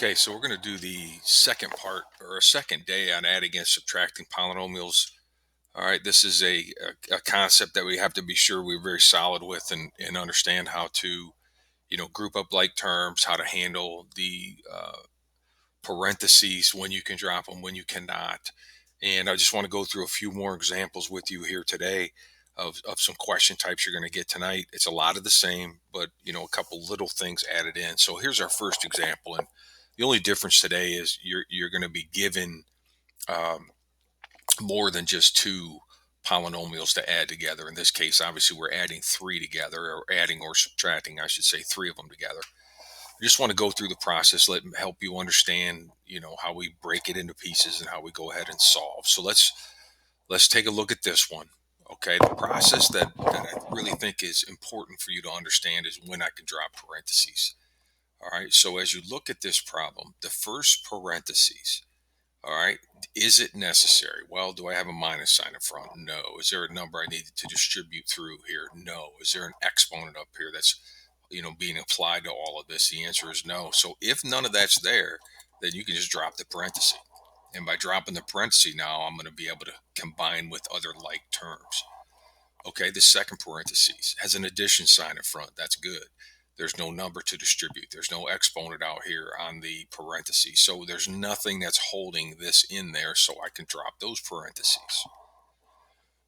Okay, so we're going to do the second part or a second day on adding and subtracting polynomials. All right, this is a concept that we have to be sure we're very solid with and understand how to, group up like terms, how to handle the parentheses, when you can drop them, when you cannot. And I just want to go through a few more examples with you here today of some question types you're going to get tonight. It's a lot of the same, but a couple little things added in. So here's our first example, and the only difference today is you're going to be given um, more than just two polynomials to add together. In this case, obviously, we're adding three together, or adding or subtracting, I should say, three of them together. I just want to go through the process, help you understand, how we break it into pieces and how we go ahead and solve. So let's take a look at this one. Okay, the process that I really think is important for you to understand is when I can drop parentheses. All right, so as you look at this problem, the first parentheses, all right, is it necessary? Well, do I have a minus sign in front? No. Is there a number I need to distribute through here? No. Is there an exponent up here that's being applied to all of this? The answer is no. So if none of that's there, then you can just drop the parenthesis. And by dropping the parenthesis, now I'm going to be able to combine with other like terms. Okay, the second parenthesis has an addition sign in front. That's good. There's no number to distribute. There's no exponent out here on the parentheses. So there's nothing that's holding this in there, so I can drop those parentheses.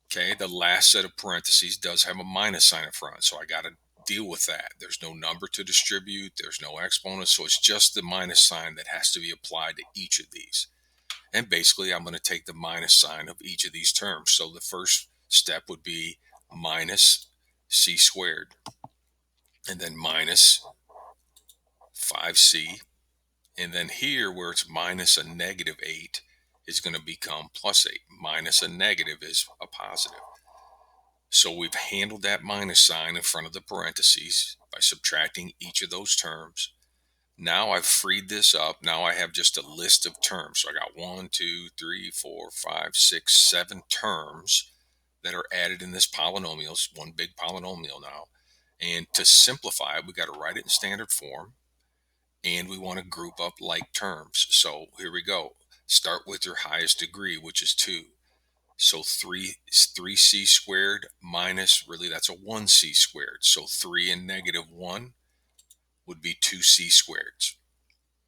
Okay, the last set of parentheses does have a minus sign in front, so I got to deal with that. There's no number to distribute. There's no exponent, so it's just the minus sign that has to be applied to each of these. And basically, I'm going to take the minus sign of each of these terms. So the first step would be minus c squared, and then minus 5c. And then here, where it's minus a negative 8, is going to become plus 8. Minus a negative is a positive. So we've handled that minus sign in front of the parentheses by subtracting each of those terms. Now I've freed this up. Now I have just a list of terms. So I got 1, 2, 3, 4, 5, 6, 7 terms that are added in this polynomial. It's one big polynomial now. And to simplify it, we got to write it in standard form. And we want to group up like terms. So here we go. Start with your highest degree, which is 2. So 3c squared minus, really that's a 1c squared. So 3 and negative 1 would be 2c squared.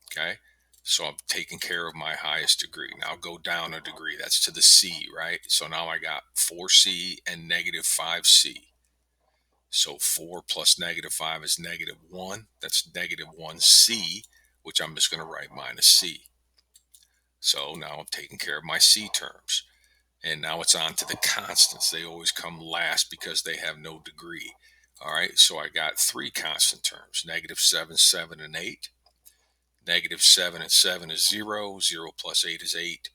Okay, so I'm taking care of my highest degree. Now go down a degree. That's to the c, right? So now I got 4c and negative 5c. So 4 plus negative 5 is negative 1. That's negative 1c, which I'm just going to write minus c. So now I'm taking care of my c terms. And now it's on to the constants. They always come last because they have no degree. All right, so I got 3 constant terms, negative 7, 7, and 8. Negative 7 and 7 is 0. 0 plus 8 is 8.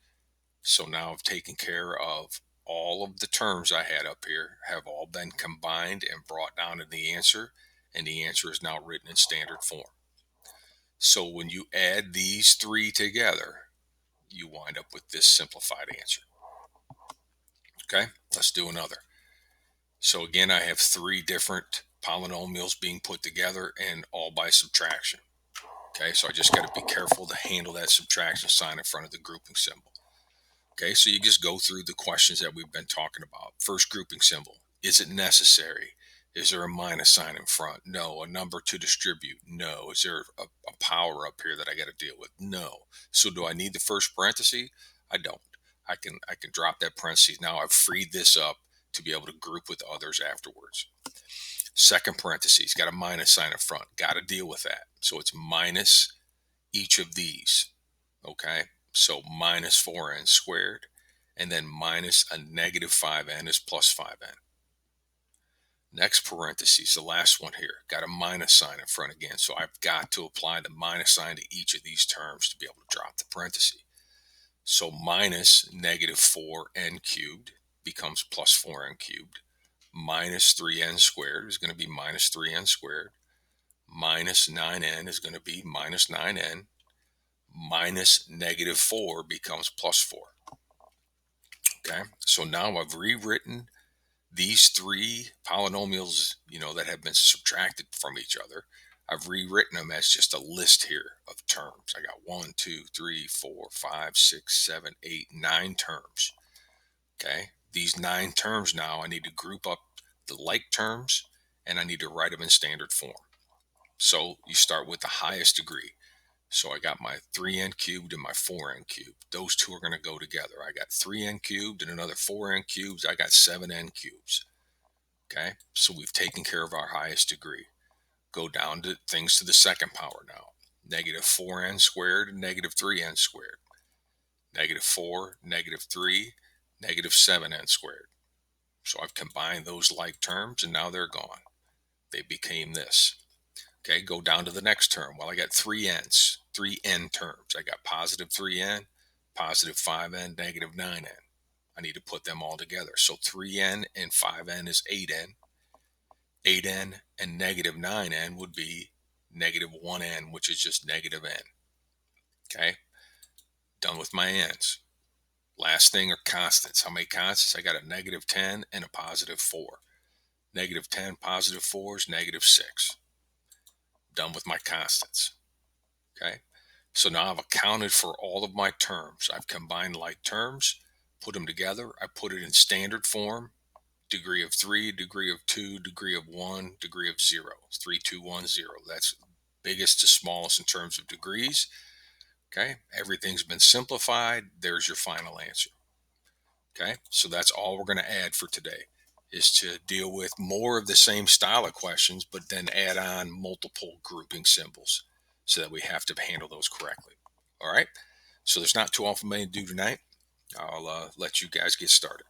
So now I've taken care of all of the terms I had up here, have all been combined and brought down to the answer, and the answer is now written in standard form. So when you add these 3 together, you wind up with this simplified answer. Okay, let's do another. So again, I have 3 different polynomials being put together, and all by subtraction. Okay, so I just got to be careful to handle that subtraction sign in front of the grouping symbol. Okay, so you just go through the questions that we've been talking about. First grouping symbol, is it necessary? Is there a minus sign in front? No. A number to distribute? No. Is there a power up here that I got to deal with? No. So do I need the first parenthesis? I don't. I can drop that parenthesis. Now I've freed this up to be able to group with others afterwards. Second parenthesis, got a minus sign in front. Got to deal with that. So it's minus each of these. Okay, so minus 4n squared, and then minus a negative 5n is plus 5n. Next parenthesis, the last one here, got a minus sign in front again. So I've got to apply the minus sign to each of these terms to be able to drop the parenthesis. So minus negative 4n cubed becomes plus 4n cubed. Minus 3n squared is going to be minus 3n squared. Minus 9n is going to be minus 9n. Minus negative 4 becomes plus 4. Okay, so now I've rewritten these 3 polynomials, that have been subtracted from each other. I've rewritten them as just a list here of terms. I got 1, 2, 3, 4, 5, 6, 7, 8, 9 terms. Okay, these 9 terms now I need to group up the like terms and I need to write them in standard form. So you start with the highest degree. So I got my 3n cubed and my 4n cubed. Those two are going to go together. I got 3n cubed and another 4n cubes. I got 7n cubes. Okay, so we've taken care of our highest degree. Go down to things to the second power now. Negative 4n squared and negative 3n squared. Negative 4, negative 3, negative 7n squared. So I've combined those like terms and now they're gone. They became this. Okay, go down to the next term. Well, I got 3n terms. I got positive 3n, positive 5n, negative 9n. I need to put them all together. So 3n and 5n is 8n. 8n and negative 9n would be negative 1n, which is just negative n. Okay, done with my n's. Last thing are constants. How many constants? I got a negative 10 and a positive 4. Negative 10, positive 4 is negative 6. Done with my constants. Okay, so now I've accounted for all of my terms. I've combined like terms, put them together. I put it in standard form. Degree of 3, degree of 2, degree of 1, degree of 0. It's 3, 2, 1, 0. That's biggest to smallest in terms of degrees. Okay, everything's been simplified. There's your final answer. Okay, so that's all we're going to add for today, is to deal with more of the same style of questions, but then add on multiple grouping symbols so that we have to handle those correctly. All right, so there's not too awful many to do tonight. I'll let you guys get started.